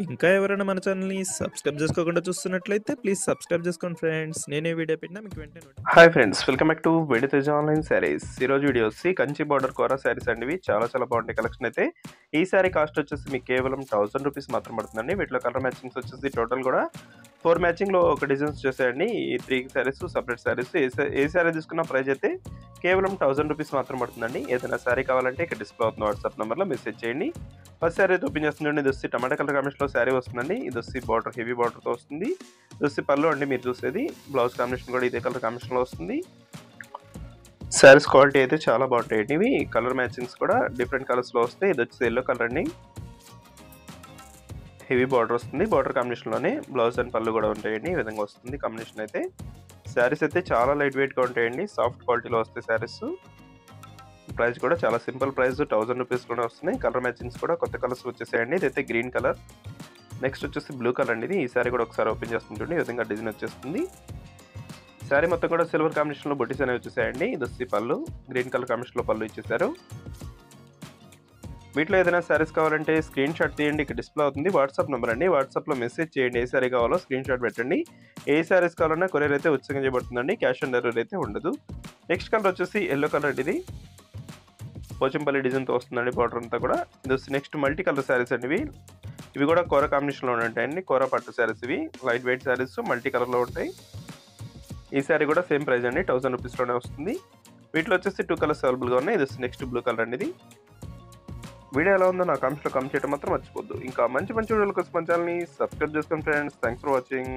ఇంకా ఎవరైనా మన ఛానల్‌ని సబ్స్క్రైబ్ చేసుకోకుండా చూస్తున్నట్లయితే ప్లీజ్ సబ్స్క్రైబ్ చేసుకోండి ఫ్రెండ్స్. నేనే వీడియో పెట్టినా మీకు వెంటనే hi friends, welcome back to వేడి తేజ ఆన్లైన్ శారీస్. ఈరోజు వీడియో వచ్చి కంచి బార్డర్ కోరా శారీస్ అండి. ఇవి చాలా బాగుంటాయి కలెక్షన్ అయితే. ఈ శారీ కాస్ట్ వచ్చేసి మీకు కేవలం 1000 రూపీస్ మాత్రం పడుతుందండి. వీటిలో కలర్ మ్యాచింగ్స్ వచ్చేసి టోటల్ కూడా 4 మ్యాచింగ్లో ఒక డిజైన్స్ చేసాయండి. ఈ 3 శారీస్ సపరేట్ శారీస్. ఏ శారీ తీసుకున్న ప్రైస్ అయితే కేవలం 1000 రూపీస్ మాత్రం పడుతుందండి. ఏదైనా శారీ కావాలంటే ఇక్కడ డిస్ప్లే అవుతున్న వాట్సాప్ నెంబర్లో మెసేజ్ చేయండి. ఫస్ట్ శారీ అయితే ఓపెన్ చేస్తుందండి. ఇది వచ్చి టమాటా కలర్ కాంబినేషన్లో శారీ వస్తుందండి. ఇది వచ్చి బార్డర్ హెవీ బార్డర్తో వస్తుంది. ఇది వచ్చి పళ్ళు అండి మీరు చూసేది. బ్లౌజ్ కాంబినేషన్ కూడా ఇదే కలర్ కాంబినేషన్లో వస్తుంది. శారీస్ క్వాలిటీ అయితే చాలా బాగుంటాయండి. ఇవి కలర్ మ్యాచింగ్స్ కూడా డిఫరెంట్ కలర్స్లో వస్తాయి. ఇది వచ్చి ఎల్లో కలర్ అండి. హెవీ బార్డర్ వస్తుంది. బార్డర్ కాంబినేషన్లోనే బ్లౌజ్ అండ్ పళ్ళు కూడా ఉంటాయండి. ఈ విధంగా వస్తుంది కాంబినేషన్ అయితే. శారీస్ అయితే చాలా లైట్ వెయిట్గా ఉంటాయండి. సాఫ్ట్ క్వాలిటీలో వస్తాయి శారీస్. ప్రైస్ కూడా చాలా సింపుల్ ప్రైస్ 1000 రూపీస్లోనే వస్తున్నాయి. కలర్ మ్యాచింగ్స్ కూడా కొత్త కలర్స్ వచ్చేసాయండి. ఇదైతే గ్రీన్ కలర్, నెక్స్ట్ వచ్చేసి బ్లూ కలర్ అండి. ఇది ఈ శారీ కూడా ఒకసారి ఓపెన్ చేస్తుంది చూడండి. ఈ విధంగా డిజైన్ వచ్చేస్తుంది. శారీ మొత్తం కూడా సిల్వర్ కాంబినేషన్లో బొట్టీస్ అనేవి వచ్చేసాయండి. ఇది వచ్చి పళ్ళు గ్రీన్ కలర్ కాంబినేషన్లో పళ్ళు ఇచ్చేసారు. వీటిలో ఏదైనా శారీస్ కావాలంటే స్క్రీన్ షాట్ తీయండి. ఇక్కడ డిస్ప్లే అవుతుంది వాట్సాప్ నెంబర్ అండి. వాట్సాప్లో మెసేజ్ చేయండి. ఏ శారీ కావాలో స్క్రీన్ షాట్ పెట్టండి. ఏ శారీస్ కావాలన్నా కొరియర్ అయితే ఉచితంగా చేయబడుతుందండి. క్యాష్ ఆన్ డెలివరీ అయితే ఉండదు. నెక్స్ట్ కలర్ వచ్చేసి ఎల్లో కలర్. ఇది పోచంపల్లి డిజైన్తో వస్తుందండి బార్డర్ అంతా కూడా. ఇది వచ్చి నెక్స్ట్ మల్టీ కలర్ శారీస్ అండి. ఇవి కూడా కోర కాంబినేషన్లో ఉంటాయండి. కోర పట్టు శారీస్. ఇవి లైట్ వెయిట్ శారీస్ మల్టీ కలర్లో ఉంటాయి. ఈ శారీ కూడా సేమ్ ప్రైస్ అండి, 1000 రూపీస్లోనే వస్తుంది. వీటిలో వచ్చేసి 2 కలర్స్ అవైలబుల్గా ఉన్నాయి. ఇది నెక్స్ట్ బ్లూ కలర్ అండి. ఇది వీడియో ఎలా ఉందో నా కామెంట్స్లో కామెంట్ చేయడం మాత్రం మర్చిపోద్దు. ఇంకా మంచి వీడియోల కోసం మన ఛానల్ని సబ్స్క్రైబ్ చేసుకోండి ఫ్రెండ్స్. Thanks for watching.